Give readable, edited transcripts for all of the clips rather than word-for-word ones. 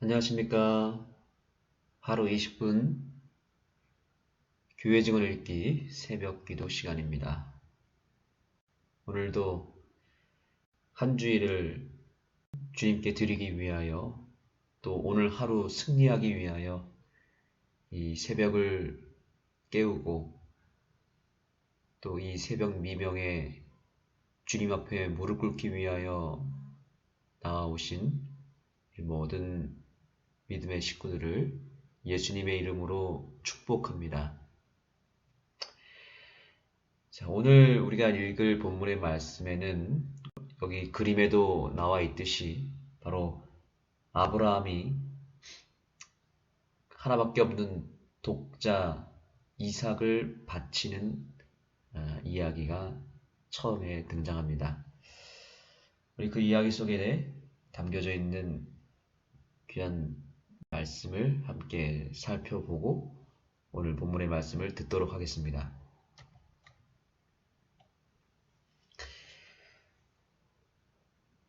안녕하십니까. 하루 20분 교회 증언 읽기 새벽 기도 시간입니다. 오늘도 한 주일을 주님께 드리기 위하여 또 오늘 하루 승리하기 위하여 이 새벽을 깨우고 또 이 새벽 미명에 주님 앞에 무릎 꿇기 위하여 나아오신 모든 믿음의 식구들을 예수님의 이름으로 축복합니다. 자, 오늘 우리가 읽을 본문의 말씀에는 여기 그림에도 나와 있듯이 바로 아브라함이 하나밖에 없는 독자 이삭을 바치는 이야기가 처음에 등장합니다. 우리 그 이야기 속에 담겨져 있는 귀한 말씀을 함께 살펴보고 오늘 본문의 말씀을 듣도록 하겠습니다.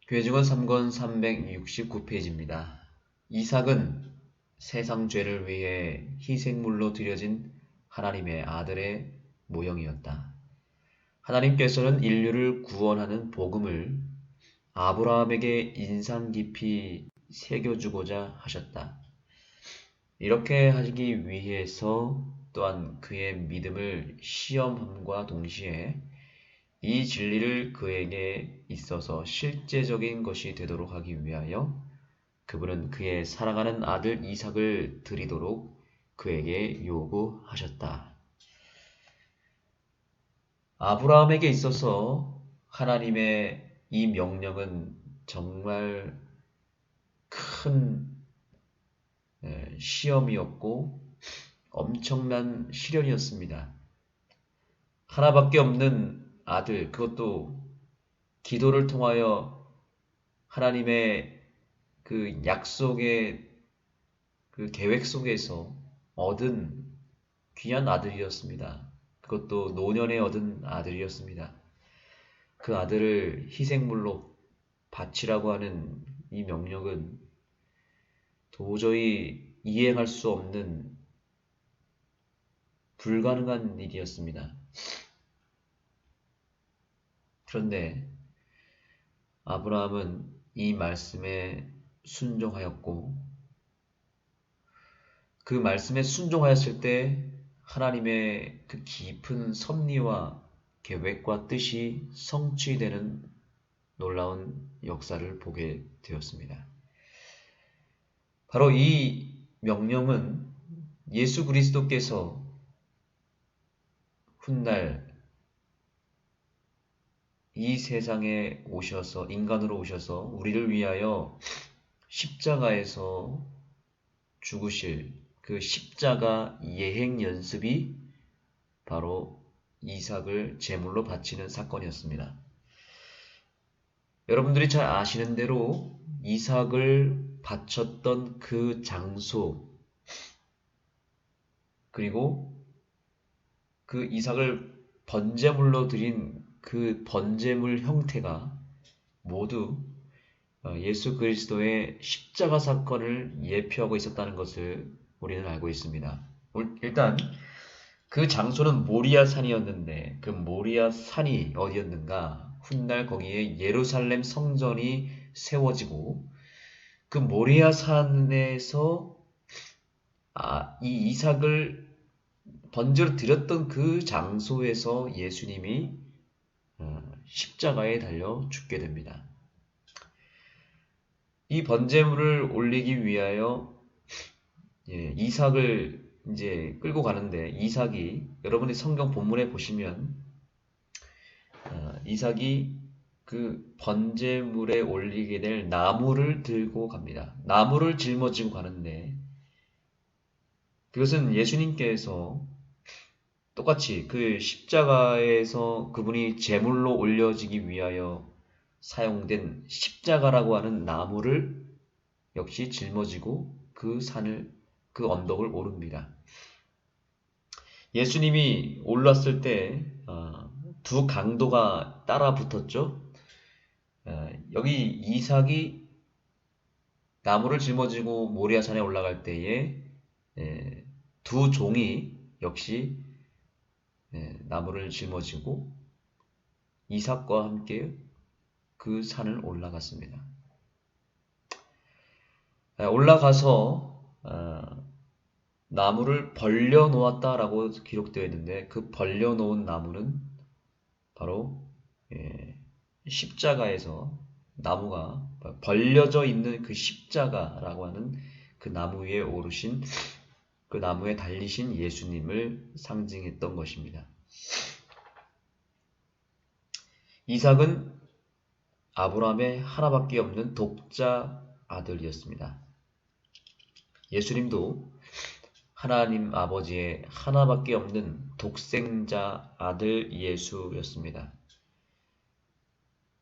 교회 증언 3권 369페이지입니다. 이삭은 세상 죄를 위해 희생물로 드려진 하나님의 아들의 모형이었다. 하나님께서는 인류를 구원하는 복음을 아브라함에게 인상 깊이 새겨주고자 하셨다. 이렇게 하기 위해서 또한 그의 믿음을 시험함과 동시에 이 진리를 그에게 있어서 실제적인 것이 되도록 하기 위하여 그분은 그의 사랑하는 아들 이삭을 드리도록 그에게 요구하셨다. 아브라함에게 있어서 하나님의 이 명령은 정말 큰 시험이었고 엄청난 시련이었습니다. 하나밖에 없는 아들, 그것도 기도를 통하여 하나님의 그 약속의 그 계획 속에서 얻은 귀한 아들이었습니다. 그것도 노년에 얻은 아들이었습니다. 그 아들을 희생물로 바치라고 하는 이 명령은 도저히 이행할 수 없는 불가능한 일이었습니다. 그런데 아브라함은 이 말씀에 순종하였고 그 말씀에 순종하였을 때 하나님의 그 깊은 섭리와 계획과 뜻이 성취되는 놀라운 역사를 보게 되었습니다. 바로 이 명령은 예수 그리스도께서 훗날 이 세상에 오셔서 인간으로 오셔서 우리를 위하여 십자가에서 죽으실 그 십자가 예행 연습이 바로 이삭을 제물로 바치는 사건이었습니다. 여러분들이 잘 아시는 대로 이삭을 바쳤던 그 장소 그리고 그 이삭을 번제물로 드린 그 번제물 형태가 모두 예수 그리스도의 십자가 사건을 예표하고 있었다는 것을 우리는 알고 있습니다. 일단 그 장소는 모리아 산이었는데 그 모리아 산이 어디였는가? 훗날 거기에 예루살렘 성전이 세워지고 그 모리아 산에서 이 이삭을 번제로 드렸던 그 장소에서 예수님이 십자가에 달려 죽게 됩니다. 이 번제물을 올리기 위하여 이삭을 이제 끌고 가는데 이삭이 여러분이 성경 본문에 보시면 이삭이 그 번제물에 올리게 될 나무를 들고 갑니다. 나무를 짊어지고 가는데 그것은 예수님께서 똑같이 그 십자가에서 그분이 제물로 올려지기 위하여 사용된 십자가라고 하는 나무를 역시 짊어지고 그 산을 그 언덕을 오릅니다. 예수님이 올랐을 때 두 강도가 따라 붙었죠. 여기 이삭이 나무를 짊어지고 모리아산에 올라갈 때에 두 종이 역시 나무를 짊어지고 이삭과 함께 그 산을 올라갔습니다. 올라가서 나무를 벌려 놓았다라고 기록되어 있는데 그 벌려 놓은 나무는 바로 십자가에서 나무가 벌려져 있는 그 십자가라고 하는 그 나무 위에 오르신 그 나무에 달리신 예수님을 상징했던 것입니다. 이삭은 아브라함의 하나밖에 없는 독자 아들이었습니다. 예수님도 하나님 아버지의 하나밖에 없는 독생자 아들 예수였습니다.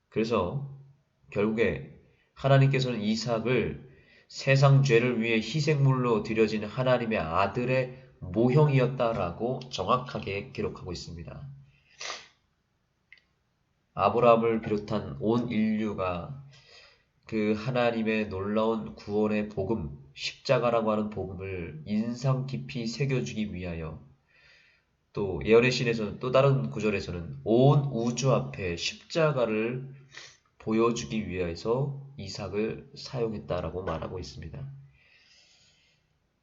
그래서 결국에 하나님께서는 이삭을 세상 죄를 위해 희생물로 드려진 하나님의 아들의 모형이었다라고 정확하게 기록하고 있습니다. 아브라함을 비롯한 온 인류가 그 하나님의 놀라운 구원의 복음, 십자가라고 하는 복음을 인상 깊이 새겨주기 위하여 또 예언의 신에서는 또 다른 구절에서는 온 우주 앞에 십자가를 보여주기 위해서 이삭을 사용했다라고 말하고 있습니다.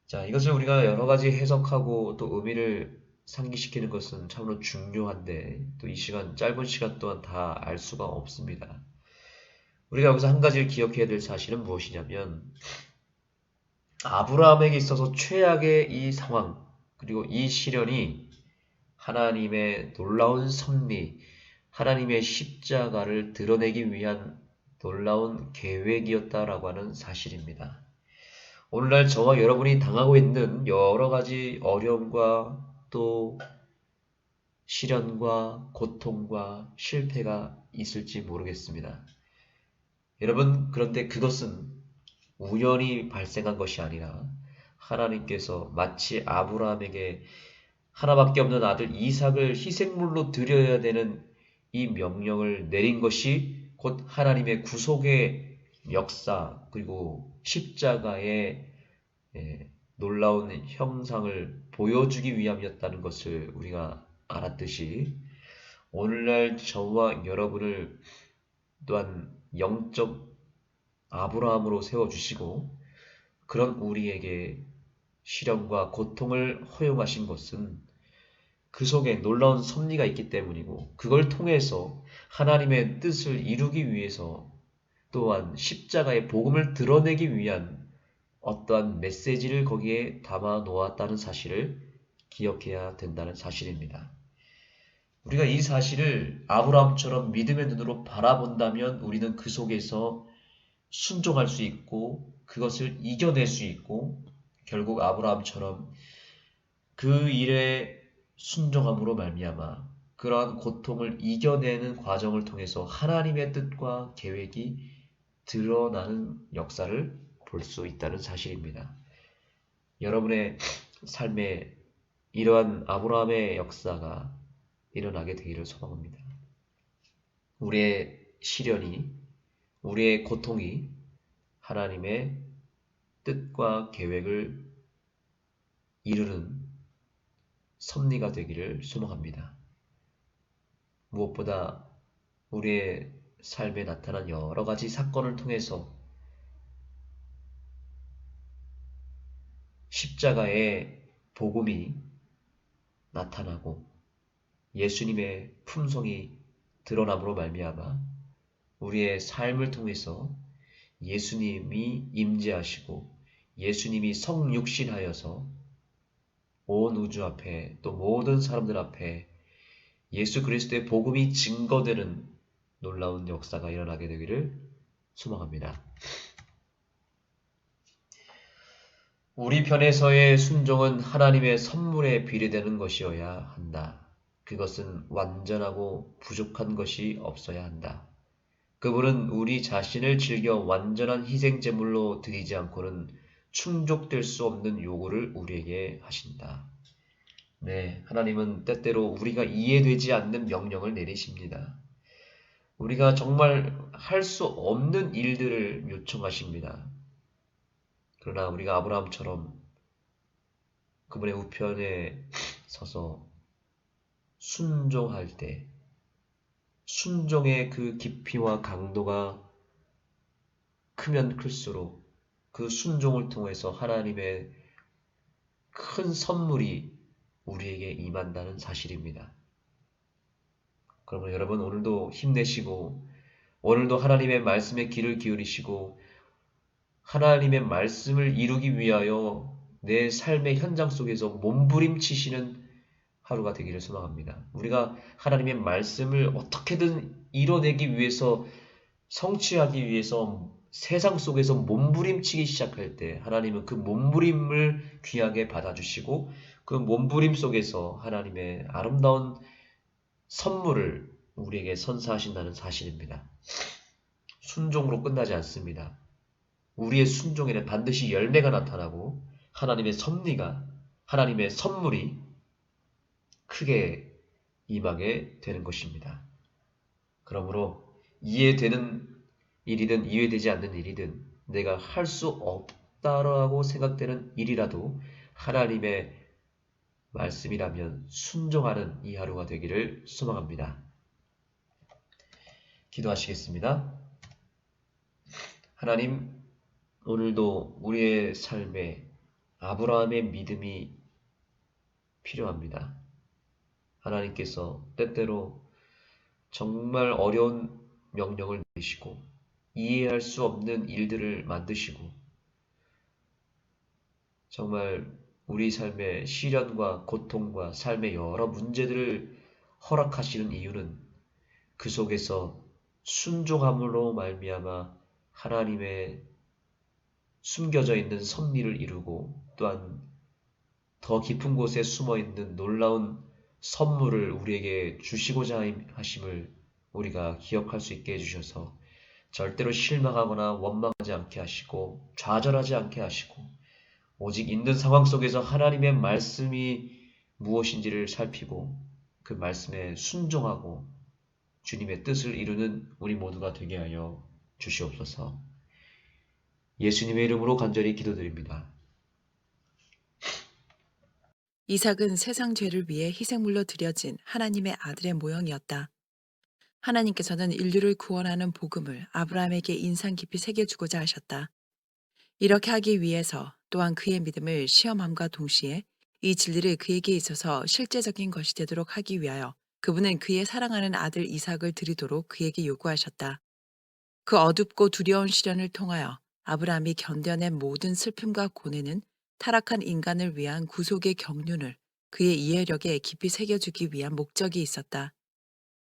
자, 이것을 우리가 여러 가지 해석하고 또 의미를 상기시키는 것은 참으로 중요한데 또 이 시간, 짧은 시간 동안 다 알 수가 없습니다. 우리가 여기서 한 가지를 기억해야 될 사실은 무엇이냐면 아브라함에게 있어서 최악의 이 상황 그리고 이 시련이 하나님의 놀라운 섭리, 하나님의 십자가를 드러내기 위한 놀라운 계획이었다라고 하는 사실입니다. 오늘날 저와 여러분이 당하고 있는 여러 가지 어려움과 또 시련과 고통과 실패가 있을지 모르겠습니다. 여러분, 그런데 그것은 우연히 발생한 것이 아니라 하나님께서 마치 아브라함에게 하나밖에 없는 아들 이삭을 희생물로 드려야 되는 이 명령을 내린 것이 곧 하나님의 구속의 역사 그리고 십자가의 놀라운 형상을 보여주기 위함이었다는 것을 우리가 알았듯이 오늘날 저와 여러분을 또한 영적 아브라함으로 세워주시고 그런 우리에게 시련과 고통을 허용하신 것은 그 속에 놀라운 섭리가 있기 때문이고 그걸 통해서 하나님의 뜻을 이루기 위해서 또한 십자가의 복음을 드러내기 위한 어떠한 메시지를 거기에 담아 놓았다는 사실을 기억해야 된다는 사실입니다. 우리가 이 사실을 아브라함처럼 믿음의 눈으로 바라본다면 우리는 그 속에서 순종할 수 있고 그것을 이겨낼 수 있고 결국 아브라함처럼 그 일에 순종함으로 말미암아 그러한 고통을 이겨내는 과정을 통해서 하나님의 뜻과 계획이 드러나는 역사를 볼 수 있다는 사실입니다. 여러분의 삶에 이러한 아브라함의 역사가 일어나게 되기를 소망합니다. 우리의 시련이, 우리의 고통이 하나님의 뜻과 계획을 이루는 섭리가 되기를 소망합니다. 무엇보다 우리의 삶에 나타난 여러 가지 사건을 통해서 십자가의 복음이 나타나고 예수님의 품성이 드러남으로 말미암아 우리의 삶을 통해서 예수님이 임재하시고 예수님이 성육신하여서 온 우주 앞에 또 모든 사람들 앞에 예수 그리스도의 복음이 증거되는 놀라운 역사가 일어나게 되기를 소망합니다. 우리 편에서의 순종은 하나님의 선물에 비례되는 것이어야 한다. 그것은 완전하고 부족한 것이 없어야 한다. 그분은 우리 자신을 즐겨 완전한 희생제물로 드리지 않고는 충족될 수 없는 요구를 우리에게 하신다. 네, 하나님은 때때로 우리가 이해되지 않는 명령을 내리십니다. 우리가 정말 할 수 없는 일들을 요청하십니다. 그러나 우리가 아브라함처럼 그분의 우편에 서서 순종할 때 순종의 그 깊이와 강도가 크면 클수록 그 순종을 통해서 하나님의 큰 선물이 우리에게 임한다는 사실입니다. 그러면 여러분 오늘도 힘내시고 오늘도 하나님의 말씀에 귀를 기울이시고 하나님의 말씀을 이루기 위하여 내 삶의 현장 속에서 몸부림치시는 하루가 되기를 소망합니다. 우리가 하나님의 말씀을 어떻게든 이뤄내기 위해서 성취하기 위해서 세상 속에서 몸부림치기 시작할 때 하나님은 그 몸부림을 귀하게 받아주시고 그 몸부림 속에서 하나님의 아름다운 선물을 우리에게 선사하신다는 사실입니다. 순종으로 끝나지 않습니다. 우리의 순종에는 반드시 열매가 나타나고 하나님의 섭리가 하나님의 선물이 크게 임하게 되는 것입니다. 그러므로 이해되는 일이든 이해되지 않는 일이든 내가 할 수 없다라고 생각되는 일이라도 하나님의 말씀이라면 순종하는 이 하루가 되기를 소망합니다. 기도하시겠습니다. 하나님, 오늘도 우리의 삶에 아브라함의 믿음이 필요합니다. 하나님께서 때때로 정말 어려운 명령을 내리시고 이해할 수 없는 일들을 만드시고 정말 우리 삶의 시련과 고통과 삶의 여러 문제들을 허락하시는 이유는 그 속에서 순종함으로 말미암아 하나님의 숨겨져 있는 섭리를 이루고 또한 더 깊은 곳에 숨어 있는 놀라운 선물을 우리에게 주시고자 하심을 우리가 기억할 수 있게 해주셔서 절대로 실망하거나 원망하지 않게 하시고 좌절하지 않게 하시고 오직 있는 상황 속에서 하나님의 말씀이 무엇인지를 살피고 그 말씀에 순종하고 주님의 뜻을 이루는 우리 모두가 되게 하여 주시옵소서. 예수님의 이름으로 간절히 기도드립니다. 이삭은 세상 죄를 위해 희생물로 드려진 하나님의 아들의 모형이었다. 하나님께서는 인류를 구원하는 복음을 아브라함에게 인상 깊이 새겨주고자 하셨다. 이렇게 하기 위해서 또한 그의 믿음을 시험함과 동시에 이 진리를 그에게 있어서 실제적인 것이 되도록 하기 위하여 그분은 그의 사랑하는 아들 이삭을 드리도록 그에게 요구하셨다. 그 어둡고 두려운 시련을 통하여 아브라함이 견뎌낸 모든 슬픔과 고뇌는 타락한 인간을 위한 구속의 경륜을 그의 이해력에 깊이 새겨주기 위한 목적이 있었다.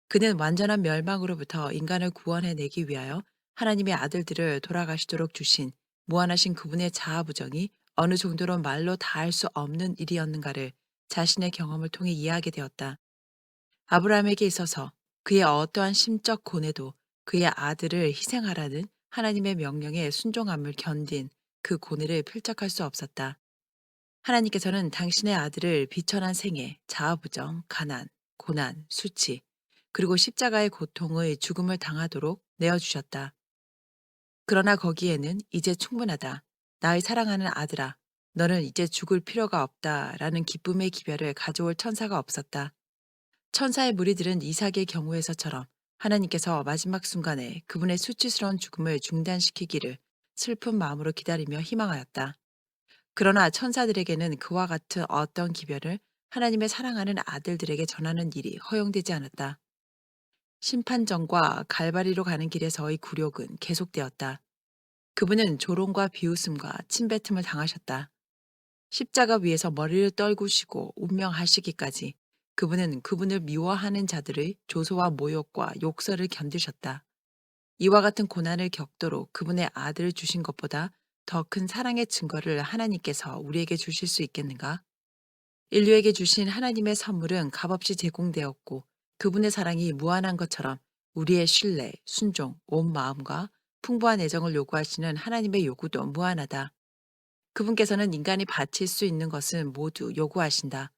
그는 완전한 멸망으로부터 인간을 구원해내기 위하여 하나님의 아들들을 돌아가시도록 주신 무한하신 그분의 자아부정이 어느 정도로 말로 다할 수 없는 일이었는가를 자신의 경험을 통해 이해하게 되었다. 아브라함에게 있어서 그의 어떠한 심적 고뇌도 그의 아들을 희생하라는 하나님의 명령에 순종함을 견딘 그 고뇌를 필적할 수 없었다. 하나님께서는 당신의 아들을 비천한 생애, 자아부정, 가난, 고난, 수치, 그리고 십자가의 고통의 죽음을 당하도록 내어주셨다. 그러나 거기에는 이제 충분하다. 나의 사랑하는 아들아, 너는 이제 죽을 필요가 없다. 라는 기쁨의 기별을 가져올 천사가 없었다. 천사의 무리들은 이삭의 경우에서처럼 하나님께서 마지막 순간에 그분의 수치스러운 죽음을 중단시키기를 슬픈 마음으로 기다리며 희망하였다. 그러나 천사들에게는 그와 같은 어떤 기별을 하나님의 사랑하는 아들들에게 전하는 일이 허용되지 않았다. 심판정과 갈바리로 가는 길에서의 굴욕은 계속되었다. 그분은 조롱과 비웃음과 침뱉음을 당하셨다. 십자가 위에서 머리를 떨구시고 운명하시기까지 그분은 그분을 미워하는 자들의 조소와 모욕과 욕설을 견디셨다. 이와 같은 고난을 겪도록 그분의 아들을 주신 것보다 더 큰 사랑의 증거를 하나님께서 우리에게 주실 수 있겠는가? 인류에게 주신 하나님의 선물은 값없이 제공되었고 그분의 사랑이 무한한 것처럼 우리의 신뢰, 순종, 온 마음과 풍부한 애정을 요구하시는 하나님의 요구도 무한하다. 그분께서는 인간이 바칠 수 있는 것은 모두 요구하신다.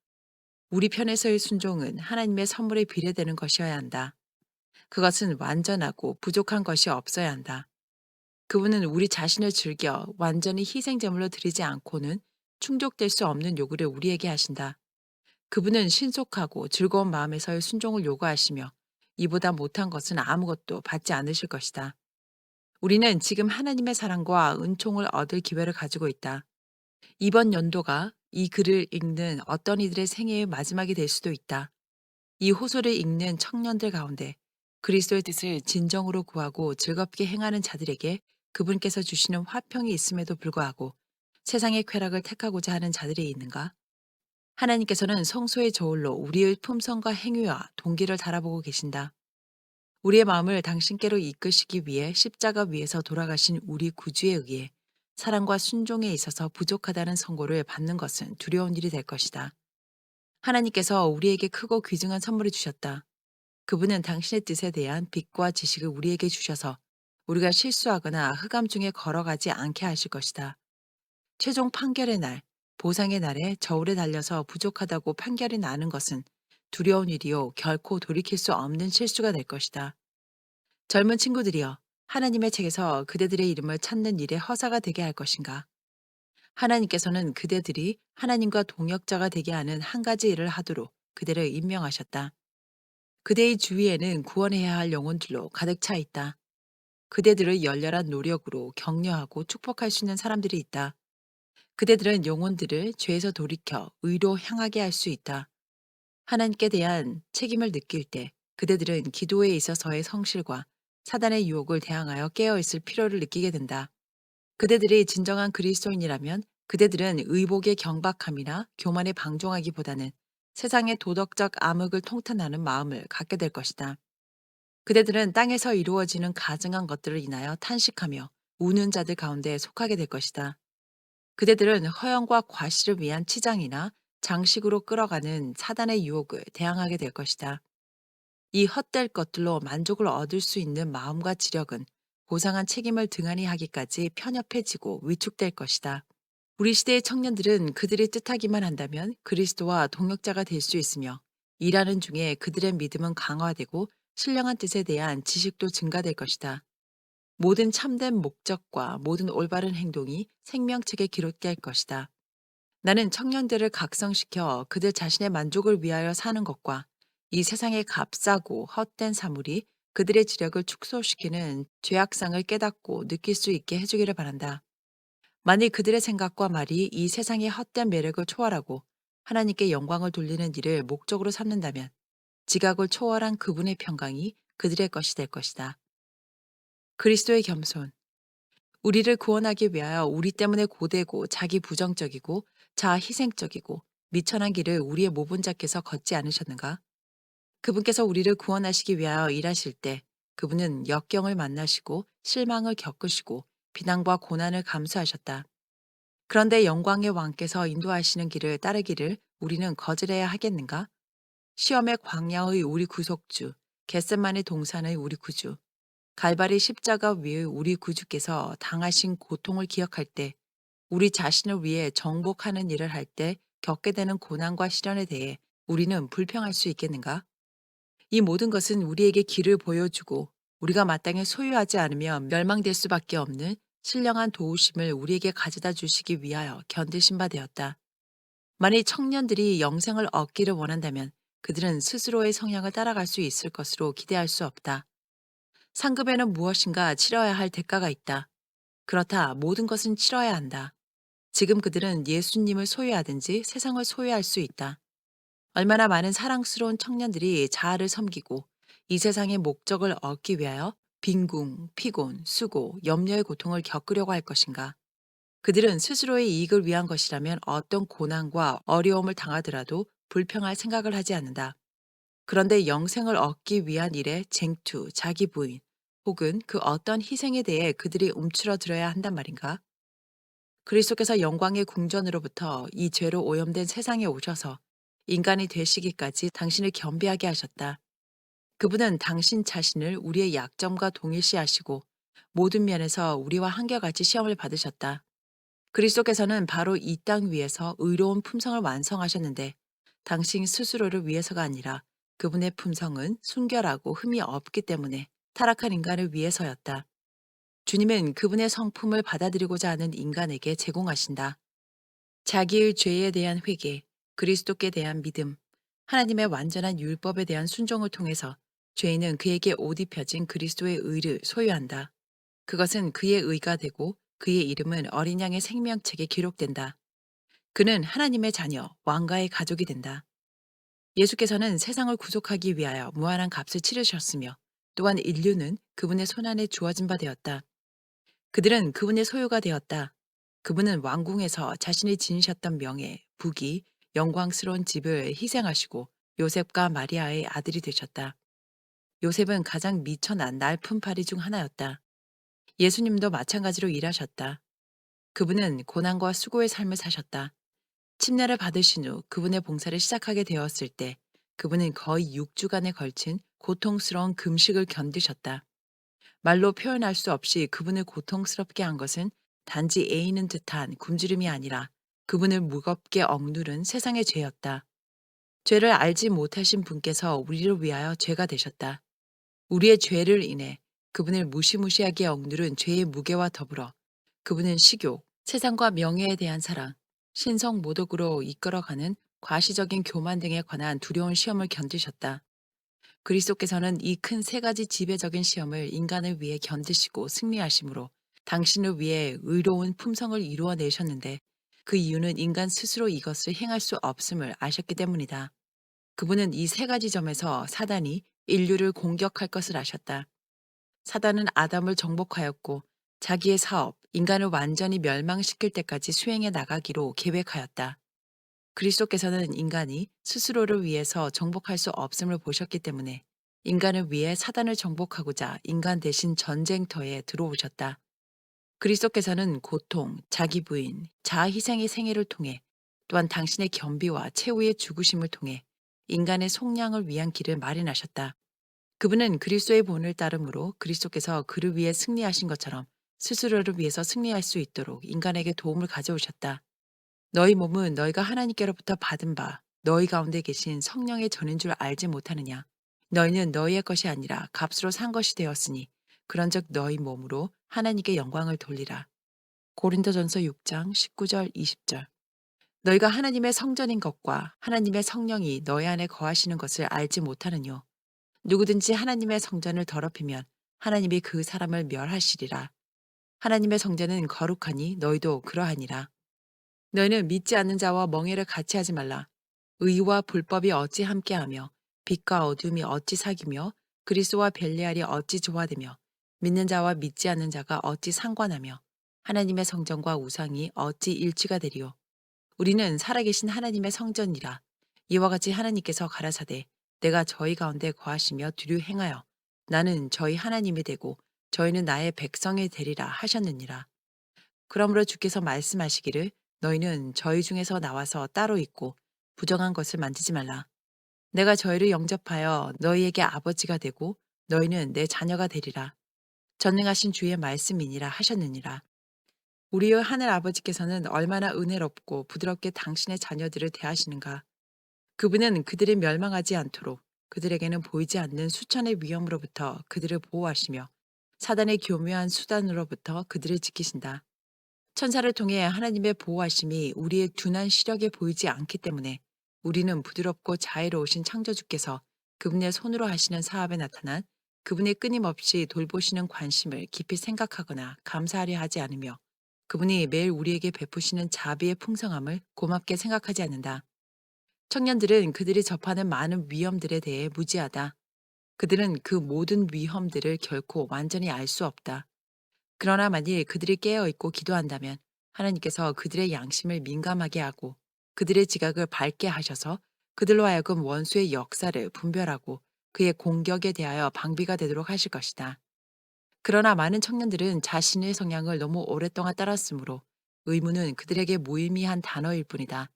우리 편에서의 순종은 하나님의 선물에 비례되는 것이어야 한다. 그것은 완전하고 부족한 것이 없어야 한다. 그분은 우리 자신을 즐겨 완전히 희생제물로 드리지 않고는 충족될 수 없는 요구를 우리에게 하신다. 그분은 신속하고 즐거운 마음에서의 순종을 요구하시며 이보다 못한 것은 아무것도 받지 않으실 것이다. 우리는 지금 하나님의 사랑과 은총을 얻을 기회를 가지고 있다. 이번 연도가 이 글을 읽는 어떤 이들의 생애의 마지막이 될 수도 있다. 이 호소를 읽는 청년들 가운데 그리스도의 뜻을 진정으로 구하고 즐겁게 행하는 자들에게 그분께서 주시는 화평이 있음에도 불구하고 세상의 쾌락을 택하고자 하는 자들이 있는가? 하나님께서는 성소의 저울로 우리의 품성과 행위와 동기를 달아보고 계신다. 우리의 마음을 당신께로 이끄시기 위해 십자가 위에서 돌아가신 우리 구주에 의해 사랑과 순종에 있어서 부족하다는 선고를 받는 것은 두려운 일이 될 것이다. 하나님께서 우리에게 크고 귀중한 선물을 주셨다. 그분은 당신의 뜻에 대한 빛과 지식을 우리에게 주셔서 우리가 실수하거나 흑암 중에 걸어가지 않게 하실 것이다. 최종 판결의 날, 보상의 날에 저울에 달려서 부족하다고 판결이 나는 것은 두려운 일이요 결코 돌이킬 수 없는 실수가 될 것이다. 젊은 친구들이여, 하나님의 책에서 그대들의 이름을 찾는 일에 허사가 되게 할 것인가? 하나님께서는 그대들이 하나님과 동역자가 되게 하는 한 가지 일을 하도록 그대를 임명하셨다. 그대의 주위에는 구원해야 할 영혼들로 가득 차 있다. 그대들을 열렬한 노력으로 격려하고 축복할 수 있는 사람들이 있다. 그대들은 영혼들을 죄에서 돌이켜 의로 향하게 할 수 있다. 하나님께 대한 책임을 느낄 때 그대들은 기도에 있어서의 성실과 사단의 유혹을 대항하여 깨어 있을 필요를 느끼게 된다. 그대들이 진정한 그리스도인이라면 그대들은 의복의 경박함이나 교만에 방종하기보다는 세상의 도덕적 암흑을 통탄하는 마음을 갖게 될 것이다. 그대들은 땅에서 이루어지는 가증한 것들을 인하여 탄식하며 우는 자들 가운데 속하게 될 것이다. 그대들은 허영과 과시를 위한 치장이나 장식으로 끌어가는 사단의 유혹을 대항하게 될 것이다. 이 헛될 것들로 만족을 얻을 수 있는 마음과 지력은 고상한 책임을 등한히 하기까지 편협해지고 위축될 것이다. 우리 시대의 청년들은 그들이 뜻하기만 한다면 그리스도와 동역자가 될 수 있으며 일하는 중에 그들의 믿음은 강화되고 신령한 뜻에 대한 지식도 증가될 것이다. 모든 참된 목적과 모든 올바른 행동이 생명책에 기록될 것이다. 나는 청년들을 각성시켜 그들 자신의 만족을 위하여 사는 것과 이 세상의 값싸고 헛된 사물이 그들의 지력을 축소시키는 죄악상을 깨닫고 느낄 수 있게 해주기를 바란다. 만일 그들의 생각과 말이 이 세상의 헛된 매력을 초월하고 하나님께 영광을 돌리는 일을 목적으로 삼는다면 지각을 초월한 그분의 평강이 그들의 것이 될 것이다. 그리스도의 겸손. 우리를 구원하기 위하여 우리 때문에 고되고 자기 부정적이고 자아 희생적이고 미천한 길을 우리의 모분자께서 걷지 않으셨는가? 그분께서 우리를 구원하시기 위하여 일하실 때 그분은 역경을 만나시고 실망을 겪으시고 비난과 고난을 감수하셨다. 그런데 영광의 왕께서 인도하시는 길을 따르기를 우리는 거절해야 하겠는가? 시험의 광야의 우리 구속주, 겟세마네 동산의 우리 구주, 갈바리 십자가 위의 우리 구주께서 당하신 고통을 기억할 때, 우리 자신을 위해 정복하는 일을 할 때 겪게 되는 고난과 시련에 대해 우리는 불평할 수 있겠는가? 이 모든 것은 우리에게 길을 보여주고 우리가 마땅히 소유하지 않으면 멸망될 수밖에 없는 신령한 도우심을 우리에게 가져다 주시기 위하여 견디신 바 되었다. 만일 청년들이 영생을 얻기를 원한다면 그들은 스스로의 성향을 따라갈 수 있을 것으로 기대할 수 없다. 상급에는 무엇인가 치러야 할 대가가 있다. 그렇다 모든 것은 치러야 한다. 지금 그들은 예수님을 소유하든지 세상을 소유할 수 있다. 얼마나 많은 사랑스러운 청년들이 자아를 섬기고 이 세상의 목적을 얻기 위하여 빈궁, 피곤, 수고, 염려의 고통을 겪으려고 할 것인가. 그들은 스스로의 이익을 위한 것이라면 어떤 고난과 어려움을 당하더라도 불평할 생각을 하지 않는다. 그런데 영생을 얻기 위한 일에 쟁투, 자기 부인, 혹은 그 어떤 희생에 대해 그들이 움츠러들어야 한단 말인가? 그리스도께서 영광의 궁전으로부터 이 죄로 오염된 세상에 오셔서 인간이 되시기까지 당신을 겸비하게 하셨다. 그분은 당신 자신을 우리의 약점과 동일시하시고 모든 면에서 우리와 한결같이 시험을 받으셨다. 그리스도께서는 바로 이 땅 위에서 의로운 품성을 완성하셨는데 당신 스스로를 위해서가 아니라 그분의 품성은 순결하고 흠이 없기 때문에 타락한 인간을 위해서였다. 주님은 그분의 성품을 받아들이고자 하는 인간에게 제공하신다. 자기의 죄에 대한 회개, 그리스도께 대한 믿음, 하나님의 완전한 율법에 대한 순종을 통해서 죄인은 그에게 옷 입혀진 그리스도의 의를 소유한다. 그것은 그의 의가 되고 그의 이름은 어린 양의 생명책에 기록된다. 그는 하나님의 자녀, 왕가의 가족이 된다. 예수께서는 세상을 구속하기 위하여 무한한 값을 치르셨으며 또한 인류는 그분의 손안에 주어진 바 되었다. 그들은 그분의 소유가 되었다. 그분은 왕궁에서 자신이 지니셨던 명예, 부귀, 영광스러운 집을 희생하시고 요셉과 마리아의 아들이 되셨다. 요셉은 가장 미천한 날품파리 중 하나였다. 예수님도 마찬가지로 일하셨다. 그분은 고난과 수고의 삶을 사셨다. 침례를 받으신 후 그분의 봉사를 시작하게 되었을 때 그분은 거의 6주간에 걸친 고통스러운 금식을 견디셨다. 말로 표현할 수 없이 그분을 고통스럽게 한 것은 단지 애이는 듯한 굶주림이 아니라 그분을 무겁게 억누른 세상의 죄였다. 죄를 알지 못하신 분께서 우리를 위하여 죄가 되셨다. 우리의 죄를 인해 그분을 무시무시하게 억누른 죄의 무게와 더불어 그분은 식욕, 세상과 명예에 대한 사랑, 신성 모독으로 이끌어가는 과시적인 교만 등에 관한 두려운 시험을 견디셨다. 그리스도께서는 이 큰 세 가지 지배적인 시험을 인간을 위해 견디시고 승리하심으로 당신을 위해 의로운 품성을 이루어내셨는데 그 이유는 인간 스스로 이것을 행할 수 없음을 아셨기 때문이다. 그분은 이 세 가지 점에서 사단이 인류를 공격할 것을 아셨다. 사단은 아담을 정복하였고 자기의 사업, 인간을 완전히 멸망시킬 때까지 수행해 나가기로 계획하였다. 그리스도께서는 인간이 스스로를 위해서 정복할 수 없음을 보셨기 때문에 인간을 위해 사단을 정복하고자 인간 대신 전쟁터에 들어오셨다. 그리스도께서는 고통, 자기 부인, 자아 희생의 생애를 통해 또한 당신의 겸비와 최후의 죽으심을 통해 인간의 속량을 위한 길을 마련하셨다. 그분은 그리스도의 본을 따름으로 그리스도께서 그를 위해 승리하신 것처럼 스스로를 위해서 승리할 수 있도록 인간에게 도움을 가져오셨다. 너희 몸은 너희가 하나님께로부터 받은 바 너희 가운데 계신 성령의 전인 줄 알지 못하느냐. 너희는 너희의 것이 아니라 값으로 산 것이 되었으니 그런즉 너희 몸으로 하나님께 영광을 돌리라. 고린도전서 6장 19절 20절. 너희가 하나님의 성전인 것과 하나님의 성령이 너희 안에 거하시는 것을 알지 못하느뇨. 누구든지 하나님의 성전을 더럽히면 하나님이 그 사람을 멸하시리라. 하나님의 성전은 거룩하니 너희도 그러하니라. 너희는 믿지 않는 자와 멍에를 같이 하지 말라. 의와 불법이 어찌 함께하며 빛과 어둠이 어찌 사귀며 그리스도와 벨레알이 어찌 조화되며 믿는 자와 믿지 않는 자가 어찌 상관하며 하나님의 성전과 우상이 어찌 일치가 되리요. 우리는 살아계신 하나님의 성전이라. 이와 같이 하나님께서 가라사대 내가 저희 가운데 거하시며 두루 행하여 나는 저희 하나님이 되고 저희는 나의 백성이 되리라 하셨느니라. 그러므로 주께서 말씀하시기를 너희는 저희 중에서 나와서 따로 있고 부정한 것을 만지지 말라. 내가 저희를 영접하여 너희에게 아버지가 되고 너희는 내 자녀가 되리라. 전능하신 주의 말씀이니라 하셨느니라. 우리의 하늘 아버지께서는 얼마나 은혜롭고 부드럽게 당신의 자녀들을 대하시는가. 그분은 그들이 멸망하지 않도록 그들에게는 보이지 않는 수천의 위험으로부터 그들을 보호하시며 사단의 교묘한 수단으로부터 그들을 지키신다. 천사를 통해 하나님의 보호하심이 우리의 둔한 시력에 보이지 않기 때문에 우리는 부드럽고 자애로우신 창조주께서 그분의 손으로 하시는 사업에 나타난 그분의 끊임없이 돌보시는 관심을 깊이 생각하거나 감사하려 하지 않으며 그분이 매일 우리에게 베푸시는 자비의 풍성함을 고맙게 생각하지 않는다. 청년들은 그들이 접하는 많은 위험들에 대해 무지하다. 그들은 그 모든 위험들을 결코 완전히 알 수 없다. 그러나 만일 그들이 깨어 있고 기도한다면 하나님께서 그들의 양심을 민감하게 하고 그들의 지각을 밝게 하셔서 그들로 하여금 원수의 역사를 분별하고 그의 공격에 대하여 방비가 되도록 하실 것이다. 그러나 많은 청년들은 자신의 성향을 너무 오랫동안 따랐으므로 의무는 그들에게 무의미한 단어일 뿐이다.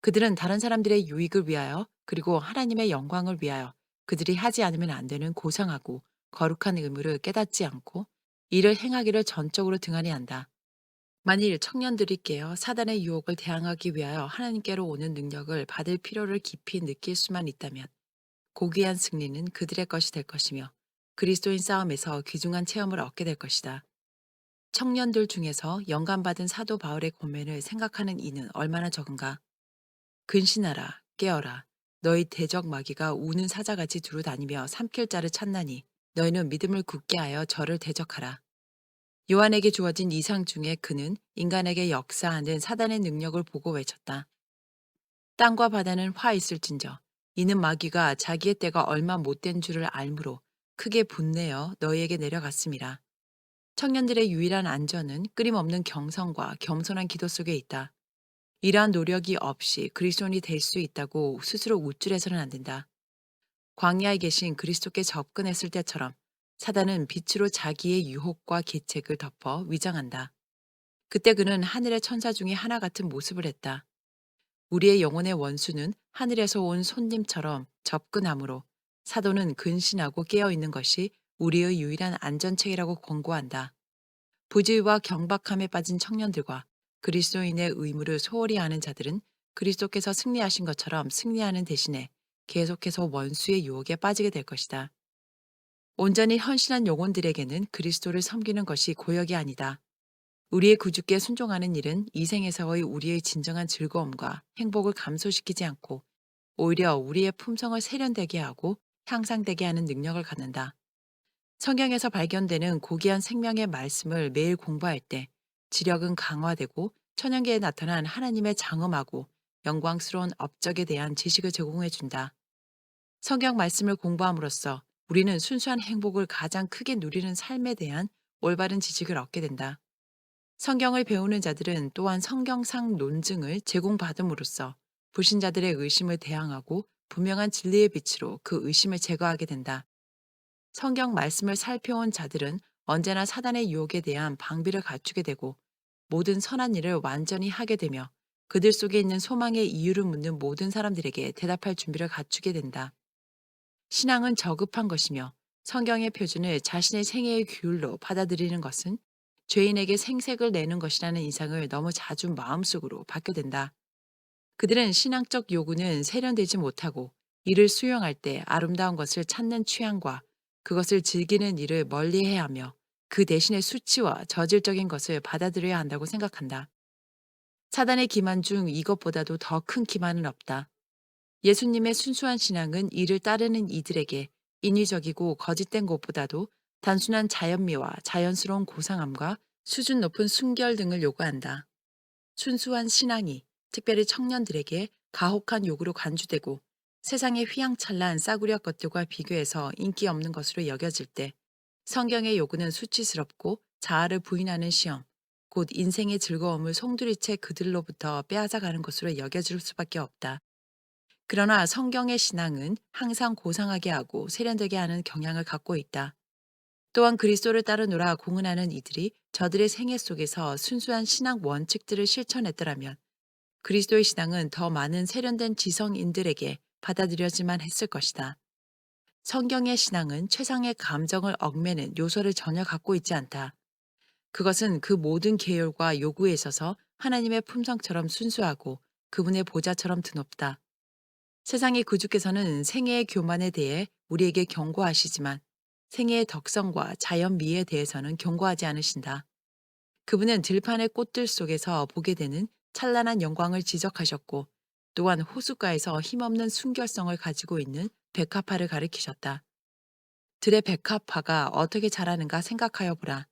그들은 다른 사람들의 유익을 위하여 그리고 하나님의 영광을 위하여 그들이 하지 않으면 안 되는 고상하고 거룩한 의무를 깨닫지 않고 이를 행하기를 전적으로 등한히 한다. 만일 청년들이 깨어 사단의 유혹을 대항하기 위하여 하나님께로 오는 능력을 받을 필요를 깊이 느낄 수만 있다면 고귀한 승리는 그들의 것이 될 것이며 그리스도인 싸움에서 귀중한 체험을 얻게 될 것이다. 청년들 중에서 영감받은 사도 바울의 권면을 생각하는 이는 얼마나 적은가. 근신하라, 깨어라. 너희 대적 마귀가 우는 사자같이 두루다니며 삼킬 자를 찾나니 너희는 믿음을 굳게 하여 저를 대적하라. 요한에게 주어진 이상 중에 그는 인간에게 역사하는 사단의 능력을 보고 외쳤다. 땅과 바다는 화 있을진저 이는 마귀가 자기의 때가 얼마 못된 줄을 알므로 크게 분내어 너희에게 내려갔음이라. 청년들의 유일한 안전은 끊임없는 경성과 겸손한 기도 속에 있다. 이러한 노력이 없이 그리스도인이 될 수 있다고 스스로 우쭐해서는 안 된다. 광야에 계신 그리스도께 접근했을 때처럼 사단은 빛으로 자기의 유혹과 계책을 덮어 위장한다. 그때 그는 하늘의 천사 중에 하나 같은 모습을 했다. 우리의 영혼의 원수는 하늘에서 온 손님처럼 접근하므로 사도는 근신하고 깨어있는 것이 우리의 유일한 안전책이라고 권고한다. 부지와 경박함에 빠진 청년들과 그리스도인의 의무를 소홀히 하는 자들은 그리스도께서 승리하신 것처럼 승리하는 대신에 계속해서 원수의 유혹에 빠지게 될 것이다. 온전히 헌신한 영혼들에게는 그리스도를 섬기는 것이 고역이 아니다. 우리의 구주께 순종하는 일은 이 생에서의 우리의 진정한 즐거움과 행복을 감소시키지 않고 오히려 우리의 품성을 세련되게 하고 향상되게 하는 능력을 갖는다. 성경에서 발견되는 고귀한 생명의 말씀을 매일 공부할 때 지력은 강화되고 천연계에 나타난 하나님의 장엄하고 영광스러운 업적에 대한 지식을 제공해 준다. 성경 말씀을 공부함으로써 우리는 순수한 행복을 가장 크게 누리는 삶에 대한 올바른 지식을 얻게 된다. 성경을 배우는 자들은 또한 성경상 논증을 제공받음으로써 불신자들의 의심을 대항하고 분명한 진리의 빛으로 그 의심을 제거하게 된다. 성경 말씀을 살펴온 자들은 언제나 사단의 유혹에 대한 방비를 갖추게 되고 모든 선한 일을 완전히 하게 되며 그들 속에 있는 소망의 이유를 묻는 모든 사람들에게 대답할 준비를 갖추게 된다. 신앙은 저급한 것이며 성경의 표준을 자신의 생애의 규율로 받아들이는 것은 죄인에게 생색을 내는 것이라는 인상을 너무 자주 마음속으로 받게 된다. 그들은 신앙적 요구는 세련되지 못하고 이를 수용할 때 아름다운 것을 찾는 취향과 그것을 즐기는 일을 멀리해야 하며 그 대신에 수치와 저질적인 것을 받아들여야 한다고 생각한다. 사단의 기만 중 이것보다도 더 큰 기만은 없다. 예수님의 순수한 신앙은 이를 따르는 이들에게 인위적이고 거짓된 것보다도 단순한 자연미와 자연스러운 고상함과 수준 높은 순결 등을 요구한다. 순수한 신앙이 특별히 청년들에게 가혹한 요구로 간주되고 세상의 휘황찬란 싸구려 것들과 비교해서 인기 없는 것으로 여겨질 때 성경의 요구는 수치스럽고 자아를 부인하는 시험, 곧 인생의 즐거움을 송두리째 그들로부터 빼앗아가는 것으로 여겨질 수밖에 없다. 그러나 성경의 신앙은 항상 고상하게 하고 세련되게 하는 경향을 갖고 있다. 또한 그리스도를 따르노라 공언하는 이들이 저들의 생애 속에서 순수한 신앙 원칙들을 실천했더라면 그리스도의 신앙은 더 많은 세련된 지성인들에게 받아들여지만 했을 것이다. 성경의 신앙은 최상의 감정을 얽매는 요소를 전혀 갖고 있지 않다. 그것은 그 모든 계율과 요구에 있어서 하나님의 품성처럼 순수하고 그분의 보좌처럼 드높다. 세상의 구주께서는 생애의 교만에 대해 우리에게 경고하시지만 생애의 덕성과 자연미에 대해서는 경고하지 않으신다. 그분은 들판의 꽃들 속에서 보게 되는 찬란한 영광을 지적하셨고 또한 호숫가에서 힘없는 순결성을 가지고 있는 백합화를 가리키셨다. 들의 백합화가 어떻게 자라는가 생각하여 보라.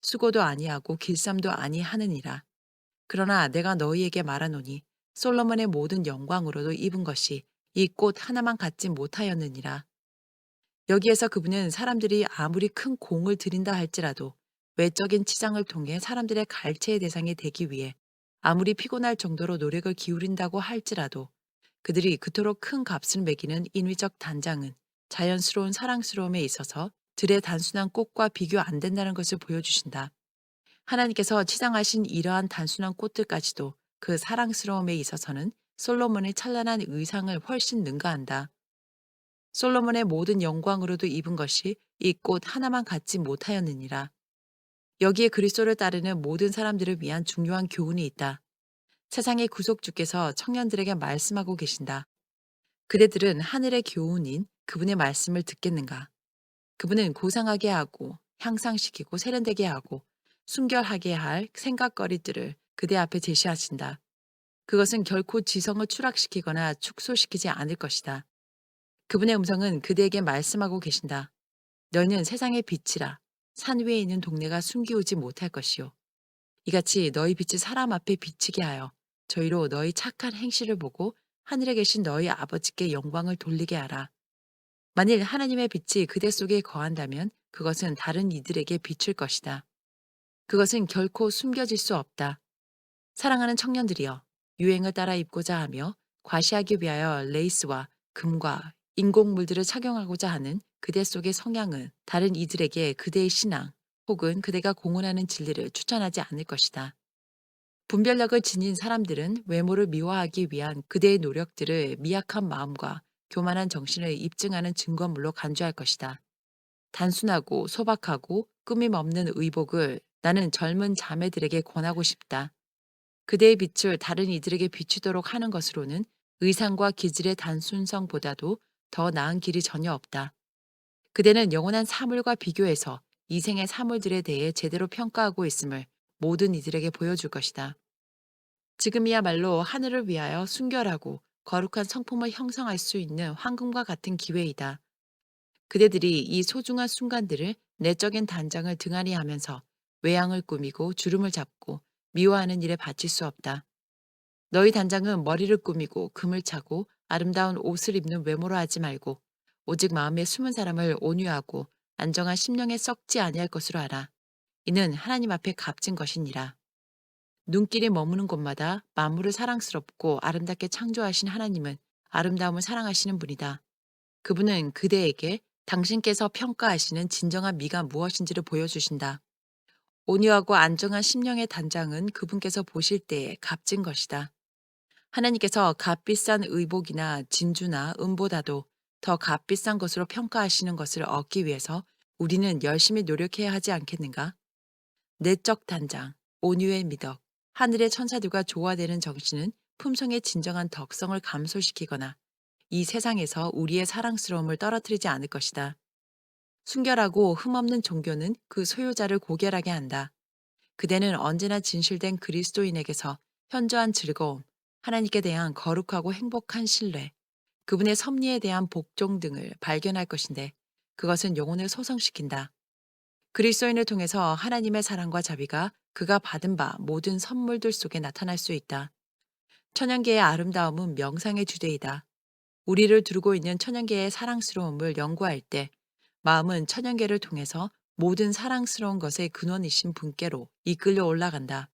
수고도 아니하고 길쌈도 아니하느니라. 그러나 내가 너희에게 말하노니 솔로몬의 모든 영광으로도 입은 것이 이 꽃 하나만 갖지 못하였느니라. 여기에서 그분은 사람들이 아무리 큰 공을 들인다 할지라도 외적인 치장을 통해 사람들의 갈채의 대상이 되기 위해 아무리 피곤할 정도로 노력을 기울인다고 할지라도 그들이 그토록 큰 값을 매기는 인위적 단장은 자연스러운 사랑스러움에 있어서 들의 단순한 꽃과 비교 안 된다는 것을 보여주신다. 하나님께서 치장하신 이러한 단순한 꽃들까지도 그 사랑스러움에 있어서는 솔로몬의 찬란한 의상을 훨씬 능가한다. 솔로몬의 모든 영광으로도 입은 것이 이 꽃 하나만 갖지 못하였느니라. 여기에 그리스도를 따르는 모든 사람들을 위한 중요한 교훈이 있다. 세상의 구속주께서 청년들에게 말씀하고 계신다. 그대들은 하늘의 교훈인 그분의 말씀을 듣겠는가? 그분은 고상하게 하고 향상시키고 세련되게 하고 순결하게 할 생각거리들을 그대 앞에 제시하신다. 그것은 결코 지성을 추락시키거나 축소시키지 않을 것이다. 그분의 음성은 그대에게 말씀하고 계신다. 너희는 세상의 빛이라. 산 위에 있는 동네가 숨기우지 못할 것이요. 이같이 너희 빛이 사람 앞에 비치게 하여 저희로 너희 착한 행실을 보고 하늘에 계신 너희 아버지께 영광을 돌리게 하라. 만일 하나님의 빛이 그대 속에 거한다면 그것은 다른 이들에게 비출 것이다. 그것은 결코 숨겨질 수 없다. 사랑하는 청년들이여, 유행을 따라 입고자 하며 과시하기 위하여 레이스와 금과 인공물들을 착용하고자 하는 그대 속의 성향은 다른 이들에게 그대의 신앙 혹은 그대가 공언하는 진리를 추천하지 않을 것이다. 분별력을 지닌 사람들은 외모를 미화하기 위한 그대의 노력들을 미약한 마음과 교만한 정신을 입증하는 증거물로 간주할 것이다. 단순하고 소박하고 꾸밈 없는 의복을 나는 젊은 자매들에게 권하고 싶다. 그대의 빛을 다른 이들에게 비추도록 하는 것으로는 의상과 기질의 단순성보다도 더 나은 길이 전혀 없다. 그대는 영원한 사물과 비교해서 이 생의 사물들에 대해 제대로 평가하고 있음을 모든 이들에게 보여줄 것이다. 지금이야말로 하늘을 위하여 순결하고 거룩한 성품을 형성할 수 있는 황금과 같은 기회이다. 그대들이 이 소중한 순간들을 내적인 단장을 등한히 하면서 외양을 꾸미고 주름을 잡고 미워하는 일에 바칠 수 없다. 너희 단장은 머리를 꾸미고 금을 차고 아름다운 옷을 입는 외모로 하지 말고 오직 마음에 숨은 사람을 온유하고 안정한 심령에 썩지 아니할 것으로 알아. 이는 하나님 앞에 값진 것이니라. 눈길이 머무는 곳마다 만물을 사랑스럽고 아름답게 창조하신 하나님은 아름다움을 사랑하시는 분이다. 그분은 그대에게 당신께서 평가하시는 진정한 미가 무엇인지를 보여주신다. 온유하고 안정한 심령의 단장은 그분께서 보실 때에 값진 것이다. 하나님께서 값비싼 의복이나 진주나 은보다도 더 값비싼 것으로 평가하시는 것을 얻기 위해서 우리는 열심히 노력해야 하지 않겠는가? 내적 단장, 온유의 미덕, 하늘의 천사들과 조화되는 정신은 품성의 진정한 덕성을 감소시키거나 이 세상에서 우리의 사랑스러움을 떨어뜨리지 않을 것이다. 순결하고 흠없는 종교는 그 소유자를 고결하게 한다. 그대는 언제나 진실된 그리스도인에게서 현저한 즐거움, 하나님께 대한 거룩하고 행복한 신뢰, 그분의 섭리에 대한 복종 등을 발견할 것인데 그것은 영혼을 소성시킨다. 그리스도인을 통해서 하나님의 사랑과 자비가 그가 받은 바 모든 선물들 속에 나타날 수 있다. 천연계의 아름다움은 명상의 주제이다. 우리를 두르고 있는 천연계의 사랑스러움을 연구할 때 마음은 천연계를 통해서 모든 사랑스러운 것의 근원이신 분께로 이끌려 올라간다.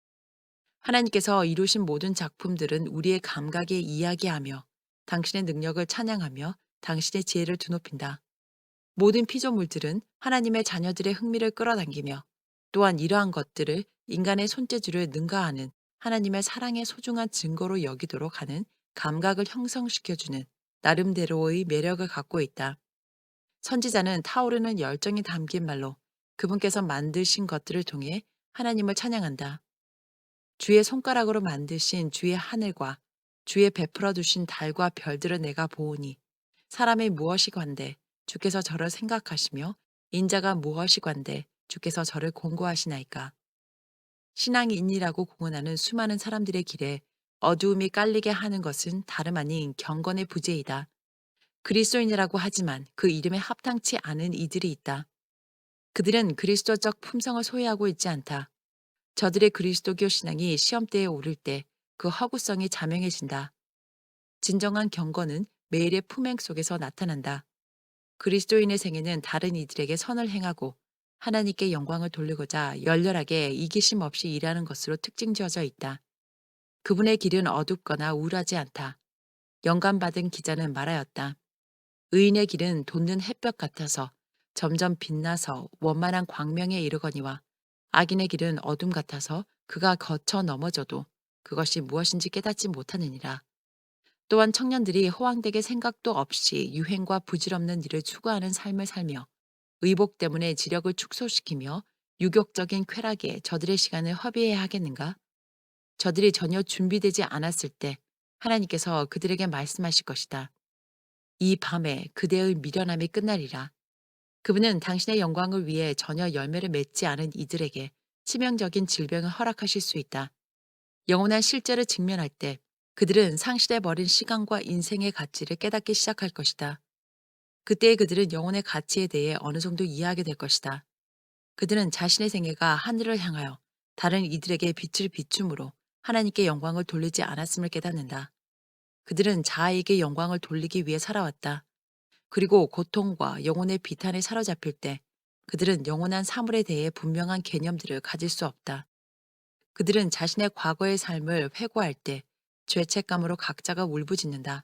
하나님께서 이루신 모든 작품들은 우리의 감각에 이야기하며 당신의 능력을 찬양하며 당신의 지혜를 드높인다. 모든 피조물들은 하나님의 자녀들의 흥미를 끌어당기며 또한 이러한 것들을 인간의 손재주를 능가하는 하나님의 사랑의 소중한 증거로 여기도록 하는 감각을 형성시켜주는 나름대로의 매력을 갖고 있다. 선지자는 타오르는 열정이 담긴 말로 그분께서 만드신 것들을 통해 하나님을 찬양한다. 주의 손가락으로 만드신 주의 하늘과 주의 베풀어 두신 달과 별들을 내가 보오니 사람이 무엇이 관대 주께서 저를 생각하시며 인자가 무엇이 관대 주께서 저를 공고하시나이까. 신앙이 인이라고 공언하는 수많은 사람들의 길에 어두움이 깔리게 하는 것은 다름 아닌 경건의 부재이다. 그리스도인이라고 하지만 그 이름에 합당치 않은 이들이 있다. 그들은 그리스도적 품성을 소유하고 있지 않다. 저들의 그리스도교 신앙이 시험대에 오를 때 그 허구성이 자명해진다. 진정한 경건은 매일의 품행 속에서 나타난다. 그리스도인의 생애는 다른 이들에게 선을 행하고 하나님께 영광을 돌리고자 열렬하게 이기심 없이 일하는 것으로 특징지어져 있다. 그분의 길은 어둡거나 우울하지 않다. 영감받은 기자는 말하였다. 의인의 길은 돋는 햇볕 같아서 점점 빛나서 원만한 광명에 이르거니와 악인의 길은 어둠 같아서 그가 거쳐 넘어져도 그것이 무엇인지 깨닫지 못하느니라. 또한 청년들이 허황되게 생각도 없이 유행과 부질없는 일을 추구하는 삶을 살며 의복 때문에 지력을 축소시키며 유격적인 쾌락에 저들의 시간을 허비해야 하겠는가? 저들이 전혀 준비되지 않았을 때 하나님께서 그들에게 말씀하실 것이다. 이 밤에 그대의 미련함이 끝나리라. 그분은 당신의 영광을 위해 전혀 열매를 맺지 않은 이들에게 치명적인 질병을 허락하실 수 있다. 영원한 실제를 직면할 때 그들은 상실해버린 시간과 인생의 가치를 깨닫기 시작할 것이다. 그때 그들은 영혼의 가치에 대해 어느 정도 이해하게 될 것이다. 그들은 자신의 생애가 하늘을 향하여 다른 이들에게 빛을 비춤으로 하나님께 영광을 돌리지 않았음을 깨닫는다. 그들은 자아에게 영광을 돌리기 위해 살아왔다. 그리고 고통과 영혼의 비탄에 사로잡힐 때 그들은 영원한 사물에 대해 분명한 개념들을 가질 수 없다. 그들은 자신의 과거의 삶을 회고할 때 죄책감으로 각자가 울부짖는다.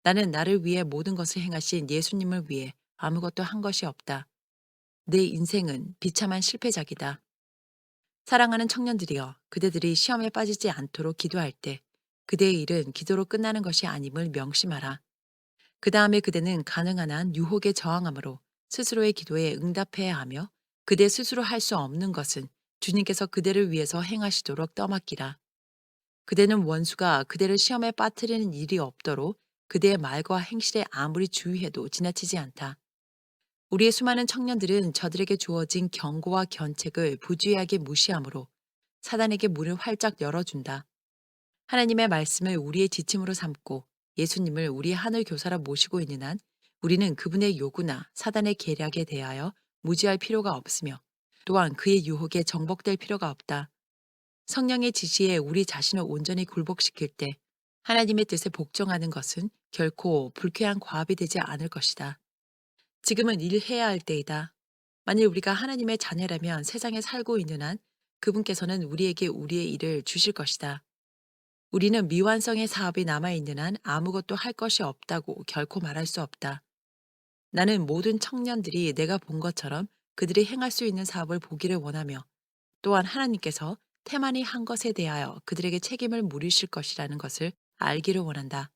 나는 나를 위해 모든 것을 행하신 예수님을 위해 아무것도 한 것이 없다. 내 인생은 비참한 실패작이다. 사랑하는 청년들이여, 그대들이 시험에 빠지지 않도록 기도할 때 그대의 일은 기도로 끝나는 것이 아님을 명심하라. 그 다음에 그대는 가능한 한 유혹에 저항함으로 스스로의 기도에 응답해야 하며 그대 스스로 할 수 없는 것은 주님께서 그대를 위해서 행하시도록 떠맡기라. 그대는 원수가 그대를 시험에 빠뜨리는 일이 없도록 그대의 말과 행실에 아무리 주의해도 지나치지 않다. 우리의 수많은 청년들은 저들에게 주어진 경고와 견책을 부주의하게 무시하므로 사단에게 문을 활짝 열어준다. 하나님의 말씀을 우리의 지침으로 삼고 예수님을 우리의 하늘 교사로 모시고 있는 한 우리는 그분의 요구나 사단의 계략에 대하여 무지할 필요가 없으며 또한 그의 유혹에 정복될 필요가 없다. 성령의 지시에 우리 자신을 온전히 굴복시킬 때 하나님의 뜻에 복종하는 것은 결코 불쾌한 과업이 되지 않을 것이다. 지금은 일해야 할 때이다. 만일 우리가 하나님의 자녀라면 세상에 살고 있는 한 그분께서는 우리에게 우리의 일을 주실 것이다. 우리는 미완성의 사업이 남아있는 한 아무것도 할 것이 없다고 결코 말할 수 없다. 나는 모든 청년들이 내가 본 것처럼 그들이 행할 수 있는 사업을 보기를 원하며 또한 하나님께서 태만히 한 것에 대하여 그들에게 책임을 물으실 것이라는 것을 알기를 원한다.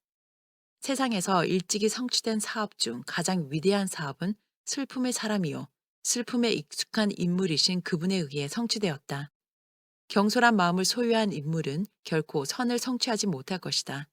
세상에서 일찍이 성취된 사업 중 가장 위대한 사업은 슬픔의 사람이요. 슬픔에 익숙한 인물이신 그분에 의해 성취되었다. 경솔한 마음을 소유한 인물은 결코 선을 성취하지 못할 것이다.